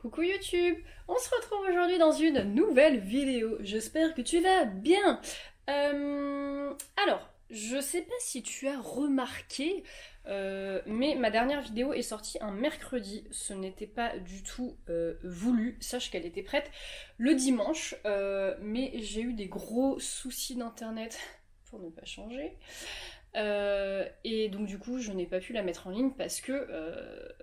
Coucou YouTube, on se retrouve aujourd'hui dans une nouvelle vidéo, j'espère que tu vas bien. Alors, je sais pas si tu as remarqué, mais ma dernière vidéo est sortie un mercredi, ce n'était pas du tout voulu, sache qu'elle était prête le dimanche, mais j'ai eu des gros soucis d'internet pour ne pas changer. Et donc du coup je n'ai pas pu la mettre en ligne parce que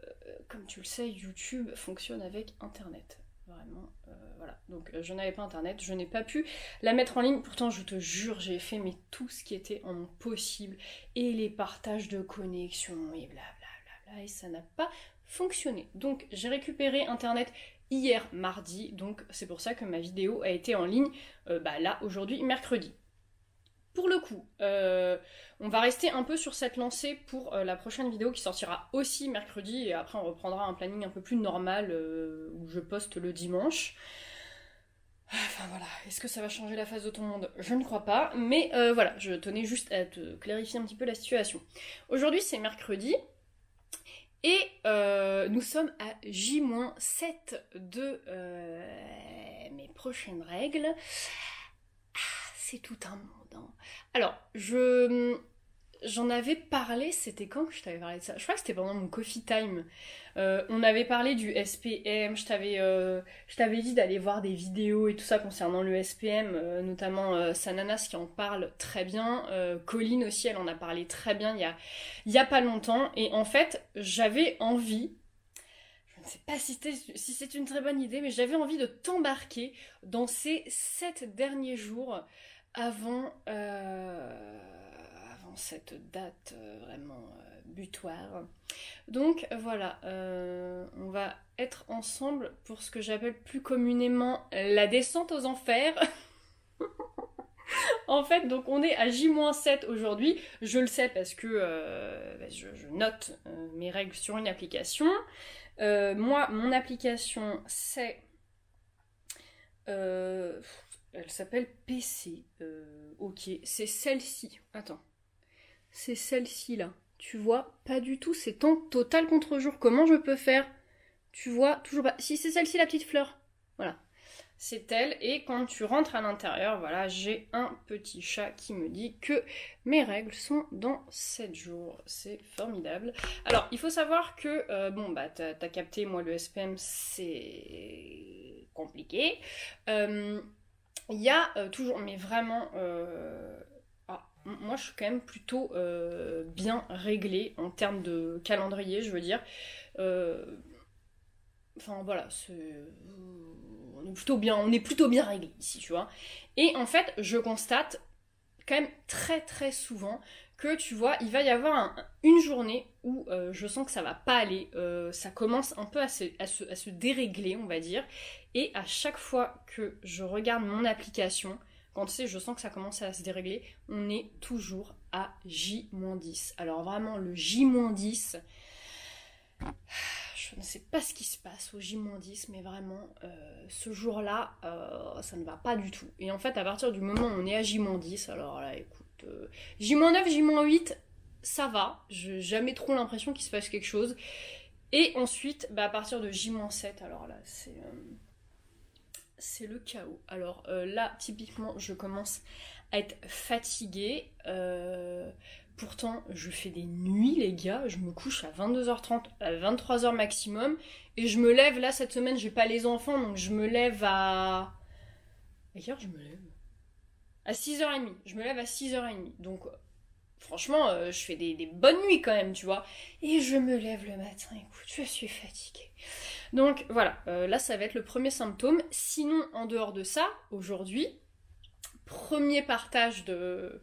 comme tu le sais, YouTube fonctionne avec internet, vraiment, voilà, donc je n'avais pas internet, je n'ai pas pu la mettre en ligne, pourtant je te jure j'ai fait mais tout ce qui était en mon possible, et les partages de connexion et blablabla, et ça n'a pas fonctionné, donc j'ai récupéré internet hier mardi, donc c'est pour ça que ma vidéo a été en ligne là aujourd'hui mercredi. Pour le coup, on va rester un peu sur cette lancée pour la prochaine vidéo qui sortira aussi mercredi, et après on reprendra un planning un peu plus normal où je poste le dimanche. Enfin voilà, est-ce que ça va changer la face de ton monde? Je ne crois pas, mais voilà, je tenais juste à te clarifier un petit peu la situation. Aujourd'hui c'est mercredi, et nous sommes à J-7 de mes prochaines règles. C'est tout un monde. Hein. Alors, j'en avais parlé, c'était quand que je t'avais parlé de ça? Je crois que c'était pendant mon coffee time. On avait parlé du SPM, je t'avais dit d'aller voir des vidéos et tout ça concernant le SPM, notamment Sananas qui en parle très bien, Colline aussi, elle en a parlé très bien il y a pas longtemps, et en fait, j'avais envie, je ne sais pas si c'est une très bonne idée, mais j'avais envie de t'embarquer dans ces 7 derniers jours avant cette date vraiment butoir. Donc voilà, on va être ensemble pour ce que j'appelle plus communément la descente aux enfers. En fait, donc on est à J-7 aujourd'hui, je le sais parce que je note mes règles sur une application. Moi, mon application, c'est... elle s'appelle PC. Ok, c'est celle-ci. Attends. C'est celle-ci là. Tu vois, pas du tout, c'est en total contre-jour. Comment je peux faire? Tu vois, toujours pas. Si, c'est celle-ci, la petite fleur. Voilà. C'est elle, et quand tu rentres à l'intérieur, voilà, j'ai un petit chat qui me dit que mes règles sont dans 7 jours. C'est formidable. Alors, il faut savoir que, t'as capté, moi, le SPM, c'est compliqué. Il y a toujours, mais vraiment... moi, je suis quand même plutôt bien réglée en termes de calendrier, je veux dire. Enfin, voilà, on est plutôt bien réglé ici, tu vois. Et en fait, je constate quand même très très souvent que, tu vois, il va y avoir une journée où je sens que ça va pas aller, ça commence un peu à se dérégler, on va dire, et à chaque fois que je regarde mon application, quand tu sais, je sens que ça commence à se dérégler, on est toujours à J-10. Alors vraiment, le J-10, je ne sais pas ce qui se passe au J-10, mais vraiment, ce jour-là, ça ne va pas du tout. Et en fait, à partir du moment où on est à J-10, alors là, écoute, J-9, J-8, ça va. J'ai jamais trop l'impression qu'il se passe quelque chose. Et ensuite, à partir de J-7, alors là, c'est le chaos. Alors là, typiquement, je commence à être fatiguée. Pourtant, je fais des nuits, les gars. Je me couche à 22h30, à 23h maximum. Et je me lève, là, cette semaine, j'ai pas les enfants, donc je me lève à... À quelle heure je me lève? À 6h30. Je me lève à 6h30. Donc, franchement, je fais des bonnes nuits quand même, tu vois. Et je me lève le matin, écoute, je suis fatiguée. Donc voilà, là ça va être le premier symptôme. Sinon, en dehors de ça, aujourd'hui, premier partage de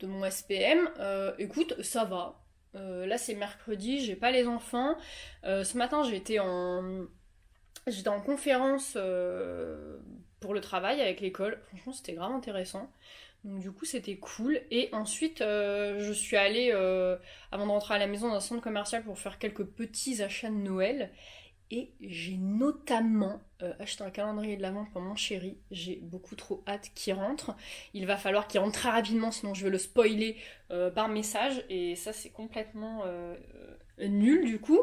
mon SPM, écoute, ça va. Là c'est mercredi, j'ai pas les enfants. Ce matin j'étais en conférence pour le travail avec l'école. Franchement c'était grave intéressant. Donc du coup c'était cool, et ensuite je suis allée avant de rentrer à la maison dans un centre commercial pour faire quelques petits achats de Noël, et j'ai notamment acheté un calendrier de l'Avent pour mon chéri. J'ai beaucoup trop hâte qu'il rentre, il va falloir qu'il rentre très rapidement sinon je vais le spoiler par message, et ça c'est complètement nul du coup.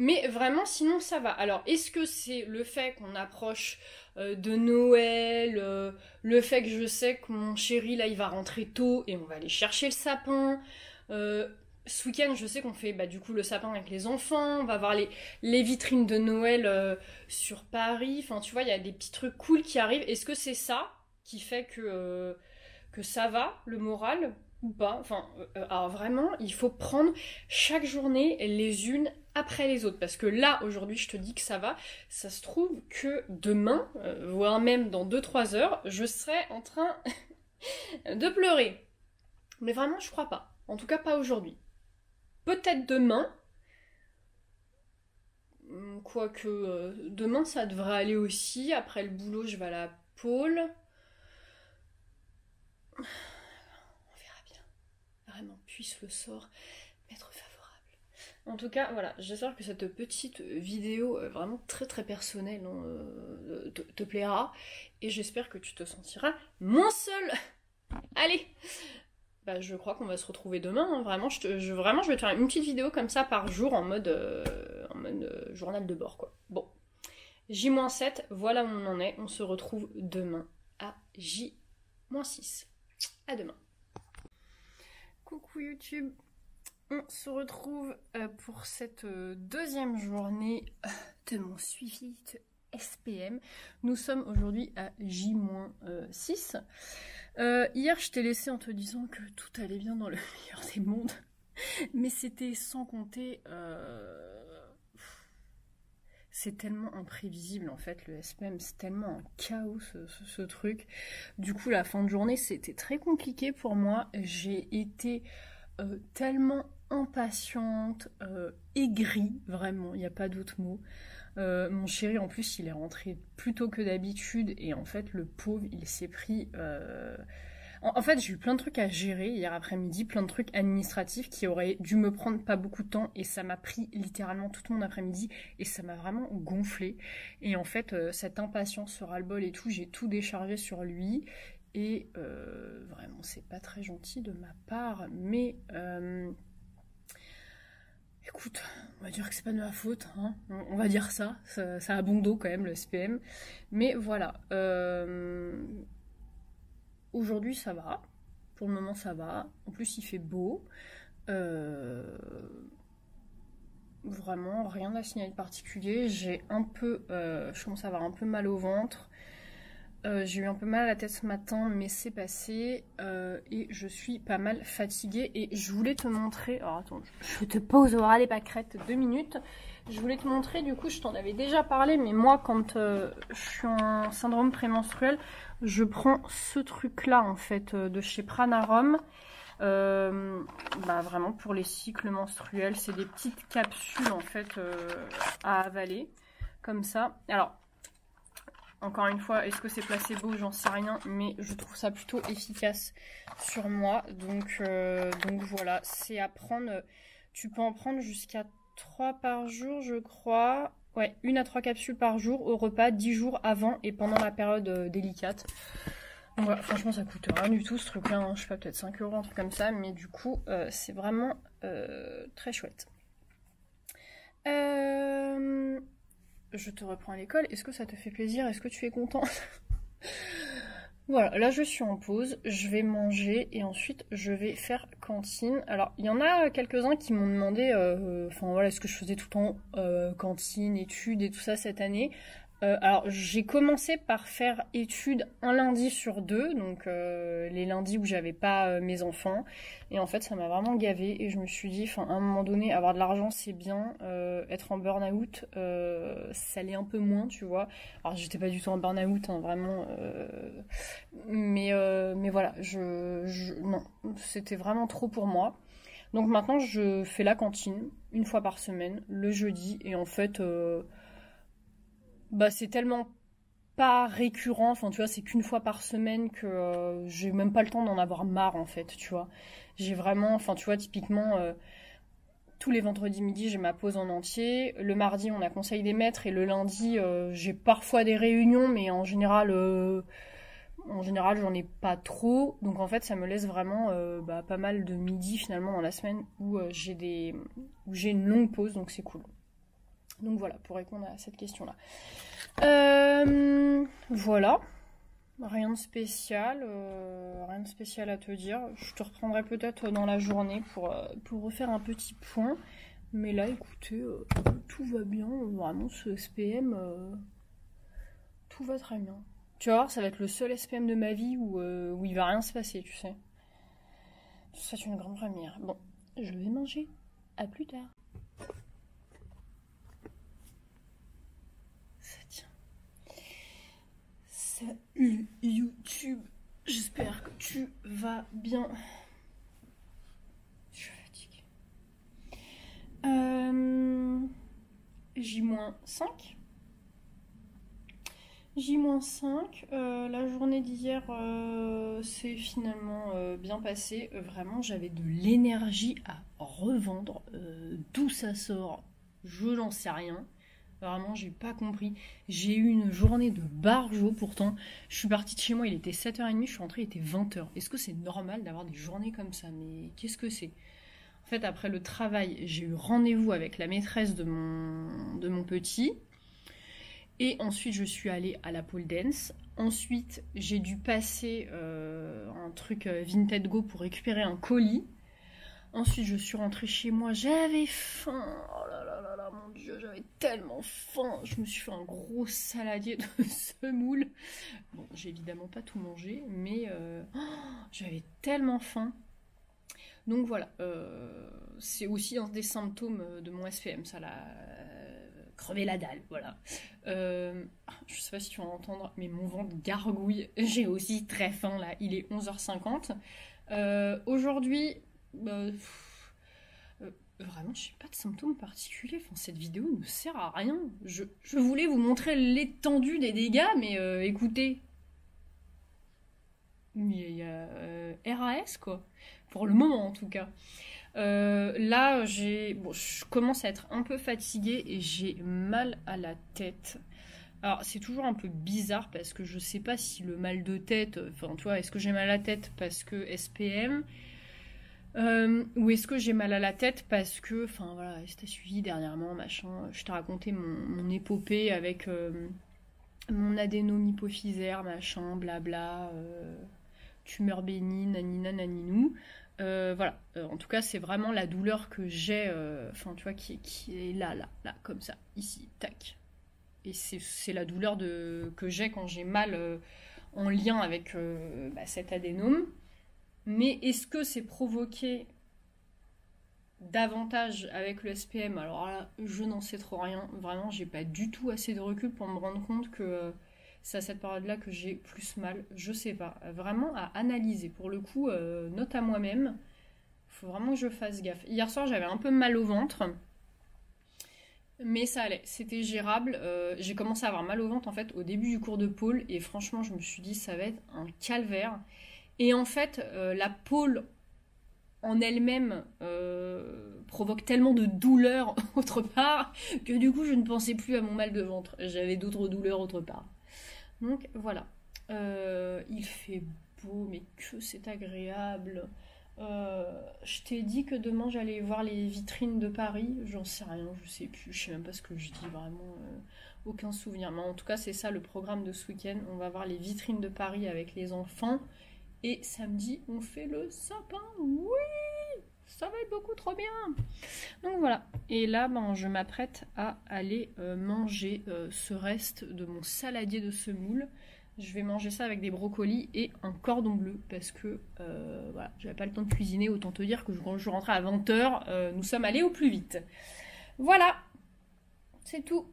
Mais vraiment, sinon ça va. Alors, est-ce que c'est le fait qu'on approche de Noël, le fait que je sais que mon chéri, là, il va rentrer tôt et on va aller chercher le sapin. Ce week-end, je sais qu'on fait du coup le sapin avec les enfants. On va voir les vitrines de Noël sur Paris. Enfin, tu vois, il y a des petits trucs cool qui arrivent. Est-ce que c'est ça qui fait que ça va, le moral ou pas? Enfin, alors vraiment, il faut prendre chaque journée les unes après les autres. Parce que là, aujourd'hui, je te dis que ça va. Ça se trouve que demain, voire même dans 2-3 heures, je serai en train de pleurer. Mais vraiment, je crois pas. En tout cas, pas aujourd'hui. Peut-être demain. Quoique, demain, ça devrait aller aussi. Après le boulot, je vais à la pôle. On verra bien. Vraiment, puisse le sort m'être favorable. En tout cas, voilà, j'espère que cette petite vidéo vraiment très très personnelle te plaira. Et j'espère que tu te sentiras moins seule. Allez, je crois qu'on va se retrouver demain. Hein. Vraiment, je vais te faire une petite vidéo comme ça par jour en mode journal de bord, quoi. Bon, J-7, voilà où on en est. On se retrouve demain à J-6. À demain. Coucou YouTube. On se retrouve pour cette deuxième journée de mon suivi de SPM. Nous sommes aujourd'hui à J-6. Hier, je t'ai laissé en te disant que tout allait bien dans le meilleur des mondes. Mais c'était sans compter... C'est tellement imprévisible en fait, le SPM, c'est tellement un chaos ce truc. Du coup, la fin de journée, c'était très compliqué pour moi. J'ai été tellement impatiente, aigrie, vraiment, il n'y a pas d'autre mot. Mon chéri, en plus, il est rentré plus tôt que d'habitude et en fait, le pauvre, il s'est pris... En fait, j'ai eu plein de trucs à gérer hier après-midi, plein de trucs administratifs qui auraient dû me prendre pas beaucoup de temps et ça m'a pris littéralement tout mon après-midi et ça m'a vraiment gonflé. Et en fait, cette impatience, ce ras-le-bol et tout, j'ai tout déchargé sur lui et vraiment, c'est pas très gentil de ma part, mais écoute, on va dire que c'est pas de ma faute, hein. On va dire ça a bon dos quand même le SPM, mais voilà. Aujourd'hui ça va, pour le moment ça va, en plus il fait beau, vraiment rien à signaler de particulier, j'ai un peu, je commence à avoir un peu mal au ventre, j'ai eu un peu mal à la tête ce matin mais c'est passé, et je suis pas mal fatiguée et je voulais te montrer, alors attends, je te pose au ras des pâquerettes 2 minutes, je voulais te montrer, du coup je t'en avais déjà parlé, mais moi quand je suis en syndrome prémenstruel, je prends ce truc là en fait de chez Pranarum, vraiment pour les cycles menstruels, c'est des petites capsules en fait à avaler, comme ça. Alors, encore une fois, est-ce que c'est placebo? J'en sais rien, mais je trouve ça plutôt efficace sur moi, donc voilà, c'est à prendre, tu peux en prendre jusqu'à 3 par jour je crois, ouais, 1 à 3 capsules par jour au repas, 10 jours avant et pendant la période délicate. Donc voilà, franchement ça coûte rien du tout ce truc là, hein. Je sais pas, peut-être 5 €, un truc comme ça, mais du coup c'est vraiment très chouette. Je te reprends à l'école, est-ce que ça te fait plaisir? Est-ce que tu es content? Voilà, là je suis en pause, je vais manger et ensuite je vais faire cantine. Alors il y en a quelques-uns qui m'ont demandé ce que je faisais tout le temps, cantine, études et tout ça cette année. Alors j'ai commencé par faire études un lundi sur 2, donc les lundis où j'avais pas mes enfants, et en fait ça m'a vraiment gavée et je me suis dit, à un moment donné, avoir de l'argent c'est bien, être en burn-out ça l'est un peu moins, tu vois. Alors j'étais pas du tout en burn-out, hein, vraiment, mais voilà, non, c'était vraiment trop pour moi. Donc maintenant je fais la cantine une fois par semaine, le jeudi, et en fait c'est tellement pas récurrent, tu vois, c'est qu'une fois par semaine que j'ai même pas le temps d'en avoir marre en fait, tu vois. J'ai vraiment, tu vois, typiquement tous les vendredis midi j'ai ma pause en entier, le mardi on a conseil des maîtres et le lundi j'ai parfois des réunions, mais en général j'en ai pas trop, donc en fait ça me laisse vraiment pas mal de midi finalement dans la semaine où j'ai une longue pause, donc c'est cool. Donc voilà, pour répondre à cette question-là. Voilà. Rien de spécial à te dire. Je te reprendrai peut-être dans la journée pour refaire un petit point. Mais là, écoutez, tout va bien. Vraiment, ce SPM, tout va très bien. Tu vas voir, ça va être le seul SPM de ma vie où il va rien se passer, tu sais. C'est une grande première. Bon, je vais manger. À plus tard. Ça tient. Salut YouTube. J'espère que tu vas bien. Je suis fatiguée. J-5. J-5, la journée d'hier s'est finalement bien passée. Vraiment, j'avais de l'énergie à revendre. D'où ça sort, je n'en sais rien. Vraiment, j'ai pas compris. J'ai eu une journée de barjo pourtant. Je suis partie de chez moi, il était 7h30, je suis rentrée, il était 20h. Est-ce que c'est normal d'avoir des journées comme ça? Mais qu'est-ce que c'est? En fait, après le travail, j'ai eu rendez-vous avec la maîtresse de mon petit. Et ensuite, je suis allée à la pole dance. Ensuite, j'ai dû passer un truc Vinted Go pour récupérer un colis. Ensuite, je suis rentrée chez moi. J'avais faim. Oh là là là là, mon Dieu, j'avais tellement faim. Je me suis fait un gros saladier de semoule. Bon, j'ai évidemment pas tout mangé, mais j'avais tellement faim. Donc voilà, c'est aussi un des symptômes de mon SPM, ça là. Crever la dalle, voilà. Je sais pas si tu vas entendre, mais mon ventre gargouille. J'ai aussi très faim là, il est 11h50. Aujourd'hui, vraiment, je n'ai pas de symptômes particuliers. Enfin, cette vidéo ne sert à rien. Je voulais vous montrer l'étendue des dégâts, mais écoutez, il y a RAS quoi. Pour le moment en tout cas. Là, je commence à être un peu fatiguée et j'ai mal à la tête. Alors, c'est toujours un peu bizarre parce que je sais pas si le mal de tête, enfin, tu vois, est-ce que j'ai mal à la tête parce que SPM ou est-ce que j'ai mal à la tête parce que, enfin, voilà, si t'as suivi dernièrement, machin, je t'ai raconté mon épopée avec mon adénome hypophysaire, machin, blabla, tumeur bénigne, nanina, naninou. Voilà, en tout cas c'est vraiment la douleur que j'ai, enfin tu vois, qui est là, comme ça, ici, tac. Et c'est la douleur que j'ai quand j'ai mal en lien avec cet adénome. Mais est-ce que c'est provoqué davantage avec le SPM? Alors là, je n'en sais trop rien. Vraiment, j'ai pas du tout assez de recul pour me rendre compte que c'est à cette période-là que j'ai plus mal. Je sais pas. Vraiment à analyser. Pour le coup, note à moi-même. Faut vraiment que je fasse gaffe. Hier soir, j'avais un peu mal au ventre. Mais ça allait. C'était gérable. J'ai commencé à avoir mal au ventre en fait au début du cours de pole. Et franchement, je me suis dit, ça va être un calvaire. Et en fait, la pole en elle-même provoque tellement de douleur autre part que du coup, je ne pensais plus à mon mal de ventre. J'avais d'autres douleurs autre part. Donc voilà. Il fait beau, mais que c'est agréable. Je t'ai dit que demain j'allais voir les vitrines de Paris. J'en sais rien, je sais plus. Je sais même pas ce que je dis, vraiment. Aucun souvenir. Mais en tout cas, c'est ça le programme de ce week-end. On va voir les vitrines de Paris avec les enfants. Et samedi, on fait le sapin. Oui, ça va être beaucoup trop bien. Donc voilà. Et là, je m'apprête à aller manger ce reste de mon saladier de semoule. Je vais manger ça avec des brocolis et un cordon bleu parce que voilà, j'avais pas le temps de cuisiner. Autant te dire que quand je rentrais à 20h, nous sommes allés au plus vite. Voilà, c'est tout.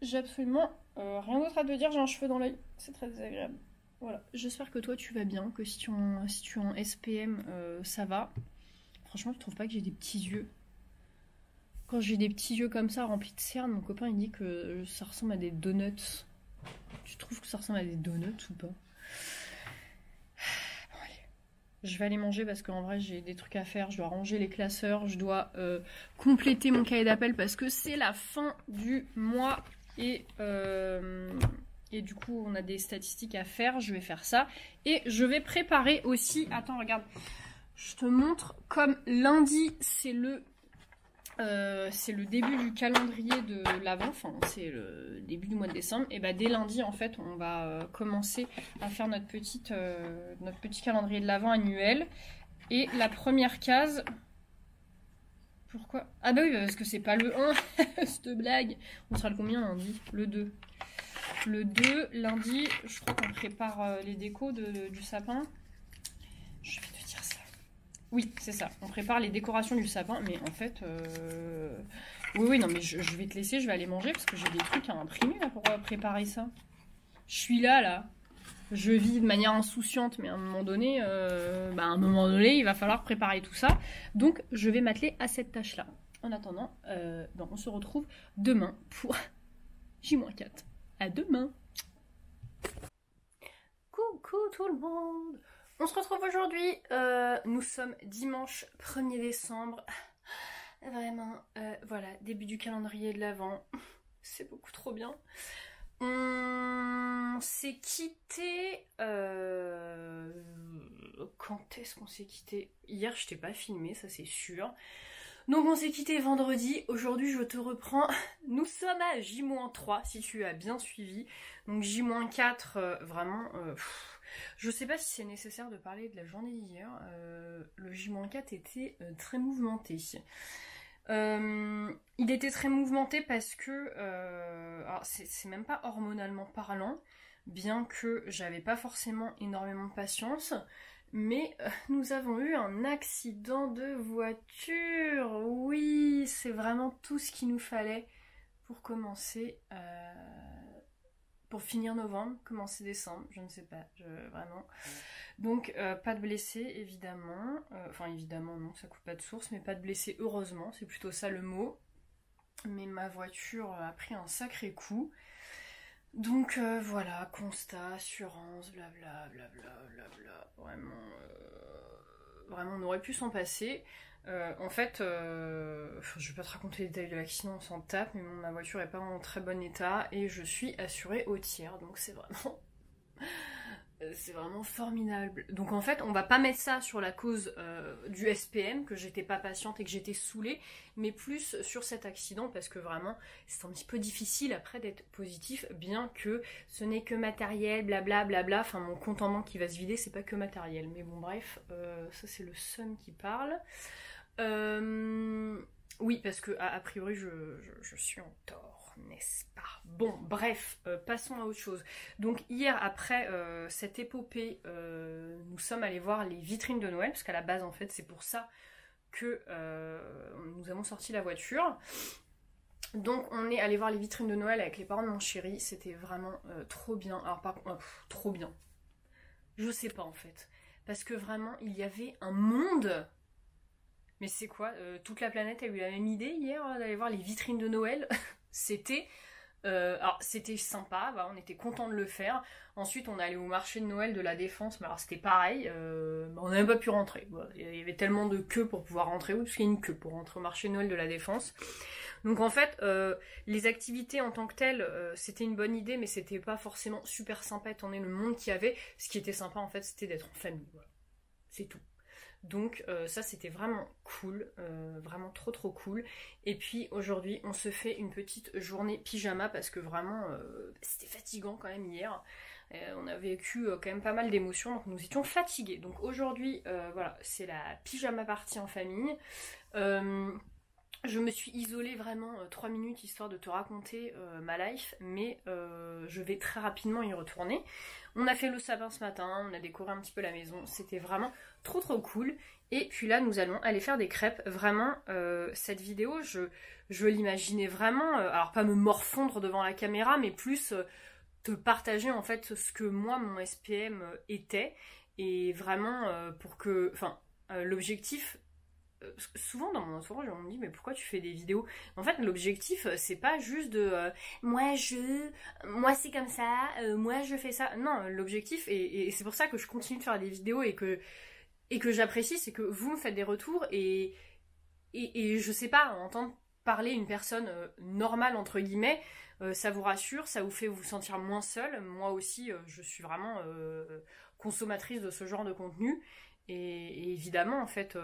J'ai absolument rien d'autre à te dire. J'ai un cheveu dans l'œil, c'est très désagréable. Voilà, j'espère que toi tu vas bien, que si tu es en SPM, ça va. Franchement, je trouve pas que j'ai des petits yeux. Quand j'ai des petits yeux comme ça remplis de cernes, mon copain il dit que ça ressemble à des donuts. Tu trouves que ça ressemble à des donuts ou pas? Bon, allez. Je vais aller manger parce qu'en vrai j'ai des trucs à faire. Je dois ranger les classeurs, je dois compléter mon cahier d'appel parce que c'est la fin du mois et du coup on a des statistiques à faire. Je vais faire ça et je vais préparer aussi. Attends, regarde, je te montre. Comme lundi c'est le c'est le début du calendrier de l'Avent, enfin c'est le début du mois de décembre, et bah dès lundi en fait on va commencer à faire notre petit calendrier de l'Avent annuel. Et la première case... Pourquoi? Ah bah oui, parce que c'est pas le 1, cette blague. On sera le combien lundi? Le 2. Le 2, lundi, je crois qu'on prépare les décos du sapin. Je vais te dire ça. Oui, c'est ça. On prépare les décorations du sapin, mais en fait... Oui, non, mais je vais te laisser, je vais aller manger, parce que j'ai des trucs à imprimer là, pour préparer ça. Je suis là. Je vis de manière insouciante, mais à un moment donné, il va falloir préparer tout ça. Donc, je vais m'atteler à cette tâche-là. En attendant, on se retrouve demain pour J-4. À demain. Coucou tout le monde. On se retrouve aujourd'hui. Nous sommes dimanche 1er décembre. Vraiment, voilà, début du calendrier de l'Avent. C'est beaucoup trop bien. On s'est quitté... Quand est-ce qu'on s'est quitté? Hier, je t'ai pas filmé, ça c'est sûr. Donc on s'est quitté vendredi. Aujourd'hui, je te reprends. Nous sommes à J-3, si tu as bien suivi. Donc J-4, vraiment... je sais pas si c'est nécessaire de parler de la journée d'hier. Le J-4 était très mouvementé. Il était très mouvementé parce que, alors c'est même pas hormonalement parlant, bien que j'avais pas forcément énormément de patience, mais nous avons eu un accident de voiture. Oui, c'est vraiment tout ce qu'il nous fallait pour commencer, pour finir novembre, commencer décembre, je ne sais pas, vraiment... Donc pas de blessés évidemment, enfin évidemment non, ça coupe pas de source, mais pas de blessés heureusement, c'est plutôt ça le mot. Mais ma voiture a pris un sacré coup. Donc voilà, constat, assurance, blabla, blabla, blabla, vraiment on aurait pu s'en passer. En fait, je vais pas te raconter les détails de l'accident, on s'en tape, mais ma voiture est pas en très bon état et je suis assurée au tiers, donc c'est vraiment... C'est vraiment formidable. Donc en fait, on va pas mettre ça sur la cause du SPM, que j'étais pas patiente et que j'étais saoulée, mais plus sur cet accident, parce que vraiment, c'est un petit peu difficile après d'être positif, bien que ce n'est que matériel, blabla, blabla, enfin mon compte en banque qui va se vider, c'est pas que matériel. Mais bon bref, ça c'est le seum qui parle. Oui, parce que a priori, je suis en tort, n'est-ce pas? Bon, bref, passons à autre chose. Donc hier, après cette épopée, nous sommes allés voir les vitrines de Noël, parce qu'à la base, en fait, c'est pour ça que nous avons sorti la voiture. Donc on est allé voir les vitrines de Noël avec les parents de mon chéri, c'était vraiment trop bien. Alors par contre, trop bien. Je sais pas en fait, parce que vraiment, il y avait un monde... Mais c'est quoi, toute la planète a eu la même idée hier d'aller voir les vitrines de Noël. C'était... alors c'était sympa, bah, on était content de le faire. Ensuite on est allé au marché de Noël de la Défense, mais alors c'était pareil, bah, on n'a même pas pu rentrer. Bah, il y avait tellement de queues pour pouvoir rentrer, oui, parce qu'il y a une queue pour rentrer au marché de Noël de la Défense. Donc en fait, les activités en tant que telles, c'était une bonne idée, mais c'était pas forcément super sympa étant donné le monde qu'il y avait. Ce qui était sympa en fait, c'était d'être en famille, voilà. C'est tout. Donc ça c'était vraiment cool, vraiment trop cool. Et puis aujourd'hui on se fait une petite journée pyjama parce que vraiment c'était fatigant quand même hier. On a vécu quand même pas mal d'émotions, donc nous étions fatigués. Donc aujourd'hui voilà, c'est la pyjama party en famille. Je me suis isolée vraiment 3 minutes histoire de te raconter ma life, mais je vais très rapidement y retourner. On a fait le sapin ce matin, on a décoré un petit peu la maison, c'était vraiment trop cool. Et puis là, nous allons aller faire des crêpes. Vraiment, cette vidéo, je l'imaginais vraiment, alors pas me morfondre devant la caméra, mais plus te partager en fait ce que moi, mon SPM était. Et vraiment, pour que... Enfin, l'objectif... Souvent dans mon entourage on me dit mais pourquoi tu fais des vidéos? En fait l'objectif c'est pas juste de moi c'est comme ça, moi je fais ça. Non, l'objectif et c'est pour ça que je continue de faire des vidéos et que j'apprécie, c'est que vous me faites des retours et je sais pas, entendre parler une personne normale entre guillemets, ça vous rassure, ça vous fait vous sentir moins seul. Moi aussi je suis vraiment consommatrice de ce genre de contenu et évidemment en fait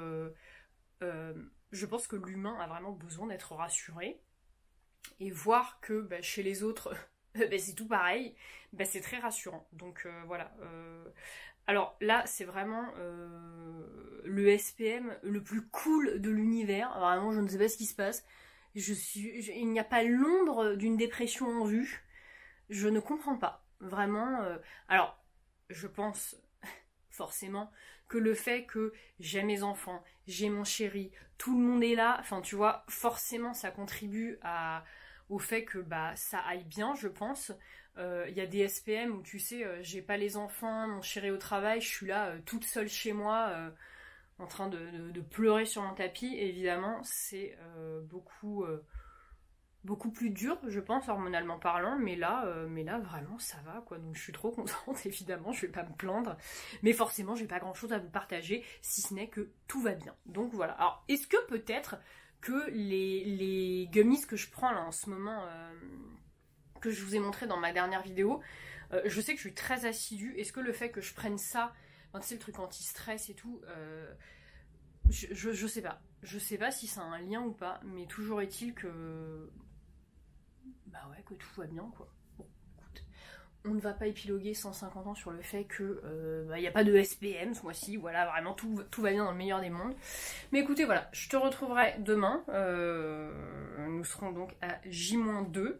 je pense que l'humain a vraiment besoin d'être rassuré. Et voir que bah, chez les autres, bah, c'est tout pareil, bah, c'est très rassurant. Donc voilà. Alors là, c'est vraiment le SPM le plus cool de l'univers. Vraiment, je ne sais pas ce qui se passe. Il n'y a pas l'ombre d'une dépression en vue. Je ne comprends pas. Vraiment. Alors, je pense forcément que le fait que j'ai mes enfants, j'ai mon chéri, tout le monde est là, enfin tu vois, forcément ça contribue au fait que bah ça aille bien, je pense. Il y a des SPM où tu sais, j'ai pas les enfants, mon chéri au travail, je suis là toute seule chez moi, en train de pleurer sur mon tapis. Et évidemment, c'est beaucoup plus dur, je pense, hormonalement parlant, mais là vraiment ça va quoi, donc je suis trop contente. Évidemment je vais pas me plaindre, mais forcément j'ai pas grand chose à vous partager, si ce n'est que tout va bien. Donc voilà. Alors est-ce que peut-être que les gummies que je prends là en ce moment, que je vous ai montré dans ma dernière vidéo, je sais que je suis très assidue, est-ce que le fait que je prenne ça, tu sais le truc anti-stress et tout, je sais pas. Je sais pas si ça a un lien ou pas, mais toujours est-il que bah ouais, que tout va bien quoi. Bon, écoute, on ne va pas épiloguer 150 ans sur le fait que bah, y a pas de SPM ce mois-ci, voilà, vraiment tout va bien dans le meilleur des mondes. Mais écoutez, voilà, je te retrouverai demain, nous serons donc à J-2,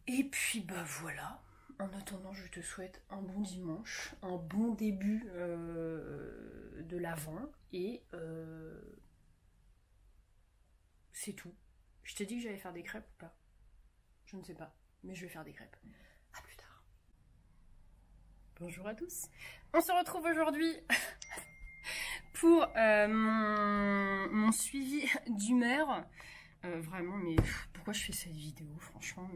et puis bah voilà, en attendant je te souhaite un bon dimanche, un bon début de l'Avent, et c'est tout. Je t'ai dit que j'allais faire des crêpes ou pas? Je ne sais pas, mais je vais faire des crêpes. A plus tard. Bonjour à tous. On se retrouve aujourd'hui pour mon suivi d'humeur. Vraiment, mais pourquoi je fais cette vidéo, franchement,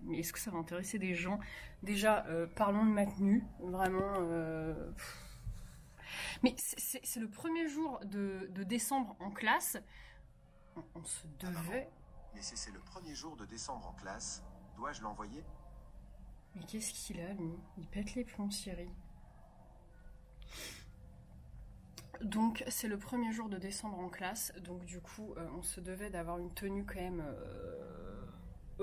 mais est-ce que ça va intéresser des gens? Déjà, parlons de ma tenue, vraiment. Mais c'est le premier jour de décembre en classe. On se devait... Mais si c'est le premier jour de décembre en classe, dois-je l'envoyer? Mais qu'est-ce qu'il a, lui? Il pète les plombs, Cyril. Donc, c'est le premier jour de décembre en classe. Donc, du coup, on se devait d'avoir une tenue quand même...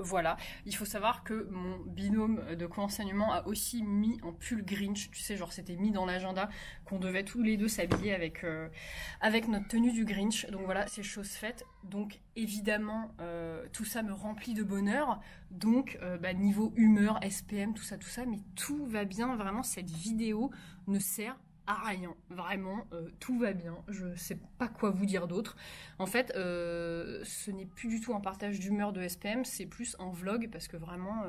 Voilà. Il faut savoir que mon binôme de co-enseignement a aussi mis un pull Grinch. Tu sais, genre, c'était mis dans l'agenda qu'on devait tous les deux s'habiller avec notre tenue du Grinch. Donc voilà, c'est chose faite. Donc évidemment, tout ça me remplit de bonheur. Donc bah, niveau humeur, SPM, tout ça, mais tout va bien. Vraiment, cette vidéo ne sert à rien. Vraiment, tout va bien. Je sais pas quoi vous dire d'autre. En fait, ce n'est plus du tout un partage d'humeur de SPM, c'est plus un vlog parce que vraiment...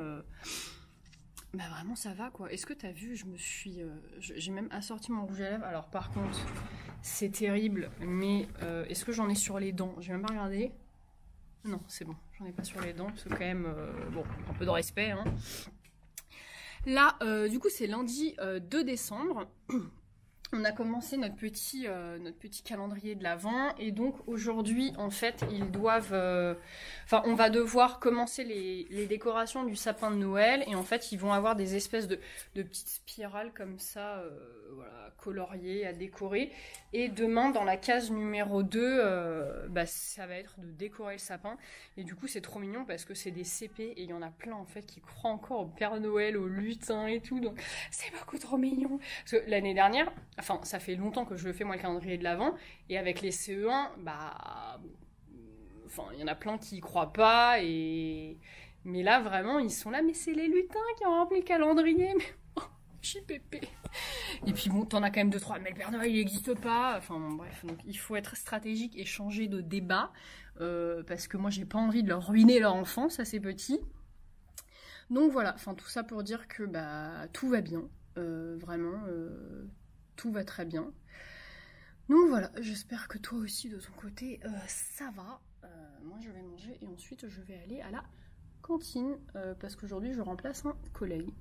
bah vraiment ça va quoi. Est-ce que t'as vu, j'ai même assorti mon rouge à lèvres. Alors par contre, c'est terrible, mais est-ce que j'en ai sur les dents? J'ai même pas regardé. Non, c'est bon, j'en ai pas sur les dents, parce que quand même, bon, un peu de respect, hein. Là, du coup, c'est lundi 2 décembre. On a commencé notre petit calendrier de l'Avent, et donc aujourd'hui en fait ils doivent, on va devoir commencer les décorations du sapin de Noël, et en fait ils vont avoir des espèces de petites spirales comme ça, voilà, coloriées à décorer. Et demain dans la case numéro 2, bah, ça va être de décorer le sapin, et du coup c'est trop mignon parce que c'est des CP et il y en a plein en fait qui croient encore au Père Noël, au lutin et tout, donc c'est beaucoup trop mignon. Parce que l'année dernière, enfin, ça fait longtemps que je le fais, moi, le calendrier de l'Avent, et avec les CE1, bah... Enfin, il y en a plein qui y croient pas, mais là, vraiment, ils sont là, mais c'est les lutins qui ont rempli le calendrier, mais... Oh, JPP. Et puis bon, t'en as quand même 2-3, mais le Père Noël, il n'existe pas. Enfin, bon, bref, donc il faut être stratégique et changer de débat, parce que moi, j'ai pas envie de leur ruiner leur enfance à ces petits. Donc voilà, enfin, tout ça pour dire que, bah, tout va bien, vraiment... tout va très bien. Donc voilà, j'espère que toi aussi de ton côté ça va. Moi je vais manger et ensuite je vais aller à la cantine parce qu'aujourd'hui je remplace un collègue.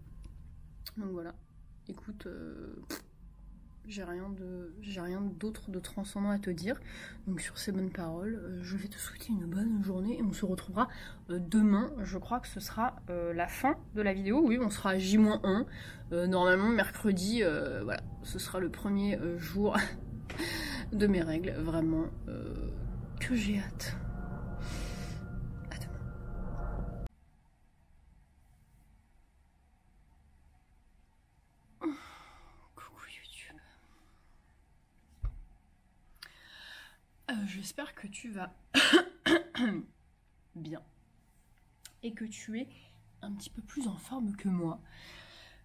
Donc voilà, écoute, j'ai rien d'autre de transcendant à te dire. Donc sur ces bonnes paroles, je vais te souhaiter une bonne journée et on se retrouvera demain. Je crois que ce sera la fin de la vidéo. Oui, on sera à J-1. Normalement mercredi, voilà, ce sera le premier jour de mes règles. Vraiment, que j'ai hâte. À demain. Coucou YouTube. J'espère que tu vas bien et que tu es un petit peu plus en forme que moi.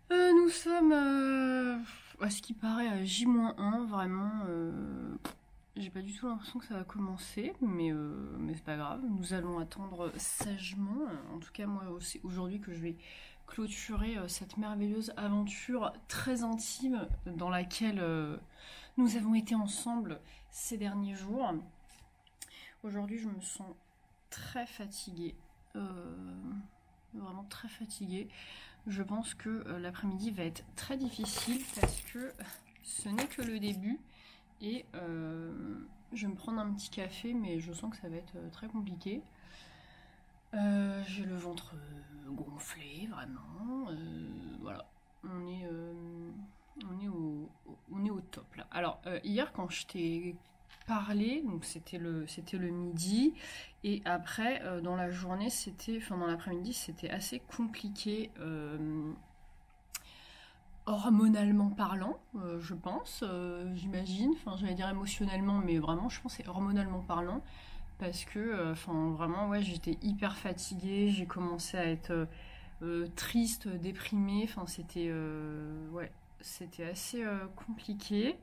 Nous sommes à ce qui paraît à J-1, vraiment. J'ai pas du tout l'impression que ça va commencer, mais c'est pas grave. Nous allons attendre sagement. En tout cas, moi, c'est aujourd'hui que je vais clôturer cette merveilleuse aventure très intime dans laquelle nous avons été ensemble ces derniers jours. Aujourd'hui, je me sens très fatiguée. Vraiment très fatiguée. Je pense que l'après-midi va être très difficile parce que ce n'est que le début et je vais me prendre un petit café, mais je sens que ça va être très compliqué. J'ai le ventre gonflé, vraiment. Voilà, on est au top là. Alors hier quand je t'ai parlé, donc c'était le midi, et après dans la journée dans l'après-midi c'était assez compliqué hormonalement parlant, je pense, j'imagine, enfin j'allais dire émotionnellement, mais vraiment je pense que c'est hormonalement parlant, parce que vraiment ouais, j'étais hyper fatiguée, j'ai commencé à être triste, déprimée, c'était ouais, c'était assez compliqué.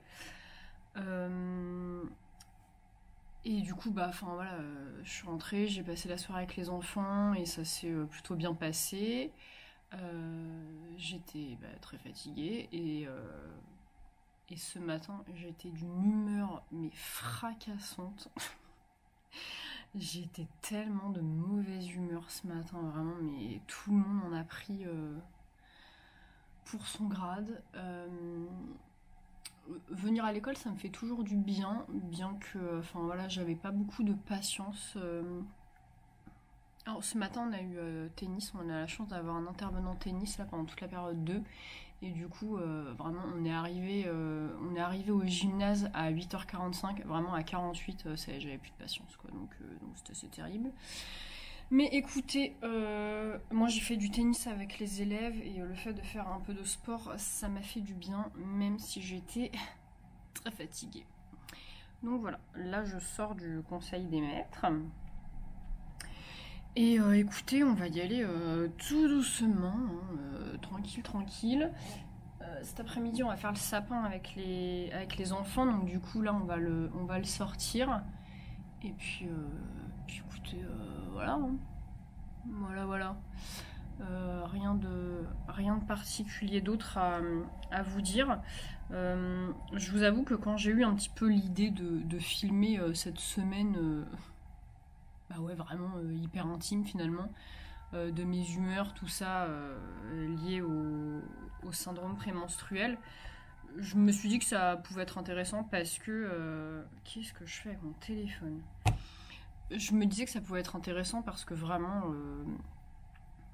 Et du coup, voilà, je suis rentrée, j'ai passé la soirée avec les enfants et ça s'est plutôt bien passé. J'étais très fatiguée et ce matin, j'étais d'une humeur mais fracassante. J'étais tellement de mauvaise humeur ce matin, vraiment, mais tout le monde en a pris pour son grade. Venir à l'école, ça me fait toujours du bien que, voilà, j'avais pas beaucoup de patience. Alors ce matin, on a eu tennis, on a la chance d'avoir un intervenant tennis là pendant toute la période 2. Et du coup, vraiment, on est arrivé au gymnase à 8h45, vraiment à 48, j'avais plus de patience, quoi, donc c'était assez terrible. Mais écoutez, moi j'ai fait du tennis avec les élèves et le fait de faire un peu de sport, ça m'a fait du bien, même si j'étais très fatiguée. Donc voilà, là je sors du conseil des maîtres. Et écoutez, on va y aller tout doucement, hein, tranquille. Cet après-midi, on va faire le sapin avec les enfants, donc du coup là on va le sortir. Et puis écoutez, voilà, hein. Voilà. Rien de particulier d'autre à vous dire. Je vous avoue que quand j'ai eu un petit peu l'idée de filmer cette semaine, ouais, vraiment hyper intime finalement, de mes humeurs, tout ça lié au syndrome prémenstruel, je me suis dit que ça pouvait être intéressant parce que qu'est-ce que je fais avec mon téléphone? Je me disais que ça pouvait être intéressant parce que vraiment,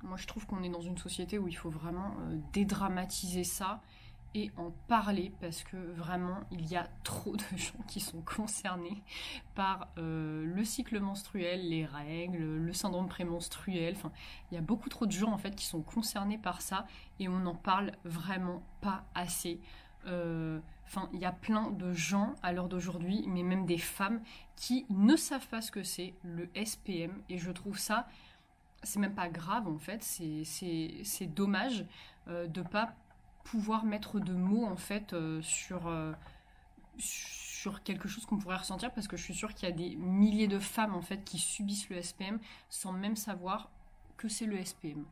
moi je trouve qu'on est dans une société où il faut vraiment dédramatiser ça et en parler parce que vraiment il y a trop de gens qui sont concernés par le cycle menstruel, les règles, le syndrome prémenstruel, il y a beaucoup trop de gens en fait qui sont concernés par ça et on n'en parle vraiment pas assez. Il y a plein de gens à l'heure d'aujourd'hui, mais même des femmes qui ne savent pas ce que c'est le SPM et je trouve ça, c'est même pas grave en fait, c'est dommage de pas pouvoir mettre de mots en fait sur quelque chose qu'on pourrait ressentir parce que je suis sûre qu'il y a des milliers de femmes en fait qui subissent le SPM sans même savoir que c'est le SPM.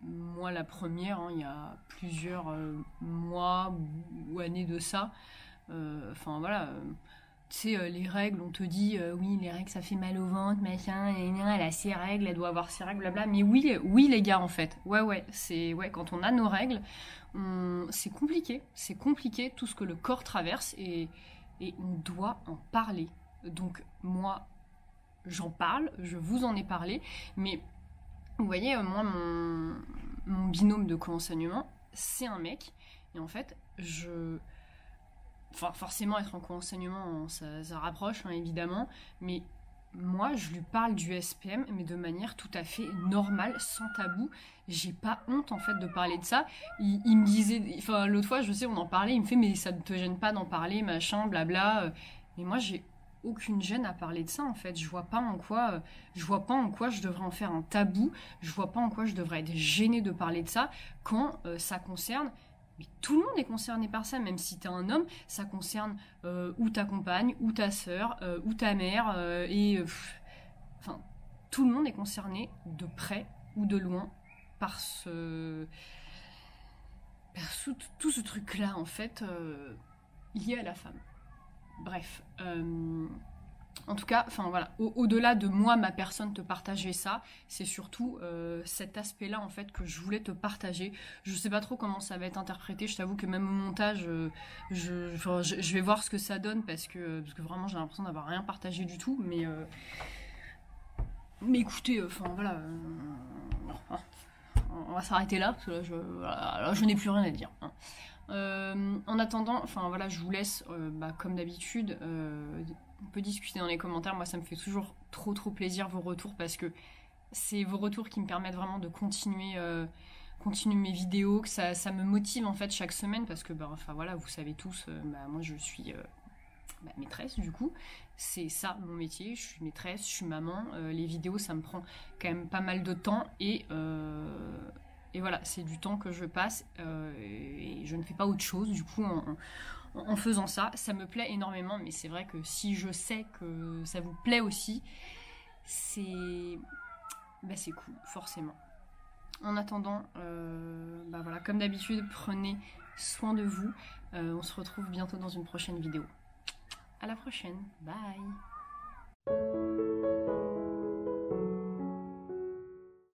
Moi la première, hein, il y a plusieurs mois ou années de ça, voilà, tu sais, les règles, on te dit oui, les règles ça fait mal au ventre, machin, et elle a ses règles, elle doit avoir ses règles, blabla. Mais oui les gars, en fait, ouais, quand on a nos règles, c'est compliqué tout ce que le corps traverse et on doit en parler. Donc moi, j'en parle, je vous en ai parlé, mais vous voyez, moi, mon binôme de co-enseignement, c'est un mec, et en fait, Enfin, forcément, être en co-enseignement, ça rapproche, hein, évidemment, mais moi, je lui parle du SPM, mais de manière tout à fait normale, sans tabou. J'ai pas honte, en fait, de parler de ça. Il me disait, enfin, l'autre fois, je sais, on en parlait, il me fait, mais ça ne te gêne pas d'en parler, machin, blabla. Mais moi, j'ai aucune gêne à parler de ça, en fait. Je vois pas en quoi je devrais en faire un tabou. Je vois pas en quoi je devrais être gênée de parler de ça quand ça concerne. Mais tout le monde est concerné par ça, même si t'es un homme, ça concerne ou ta compagne, ou ta sœur, ou ta mère, enfin, tout le monde est concerné de près ou de loin par tout ce truc-là, en fait, lié à la femme. Bref, en tout cas, enfin voilà, au-delà de moi, ma personne, te partager ça, c'est surtout cet aspect-là en fait que je voulais te partager. Je sais pas trop comment ça va être interprété. Je t'avoue que même au montage, je vais voir ce que ça donne parce que vraiment j'ai l'impression d'avoir rien partagé du tout. Mais écoutez, enfin voilà, on va s'arrêter là parce que là, je n'ai plus rien à dire. Hein. En attendant, enfin voilà, je vous laisse, comme d'habitude. On peut discuter dans les commentaires. Moi, ça me fait toujours trop plaisir vos retours parce que c'est vos retours qui me permettent vraiment de continuer mes vidéos, que ça me motive en fait chaque semaine parce que, enfin voilà, vous savez tous, moi je suis maîtresse du coup. C'est ça mon métier. Je suis maîtresse, je suis maman. Les vidéos, ça me prend quand même pas mal de temps et voilà, c'est du temps que je passe et je ne fais pas autre chose du coup en faisant ça. Ça me plaît énormément, mais c'est vrai que si je sais que ça vous plaît aussi, c'est cool, forcément. En attendant, voilà, comme d'habitude, prenez soin de vous. On se retrouve bientôt dans une prochaine vidéo. À la prochaine, bye.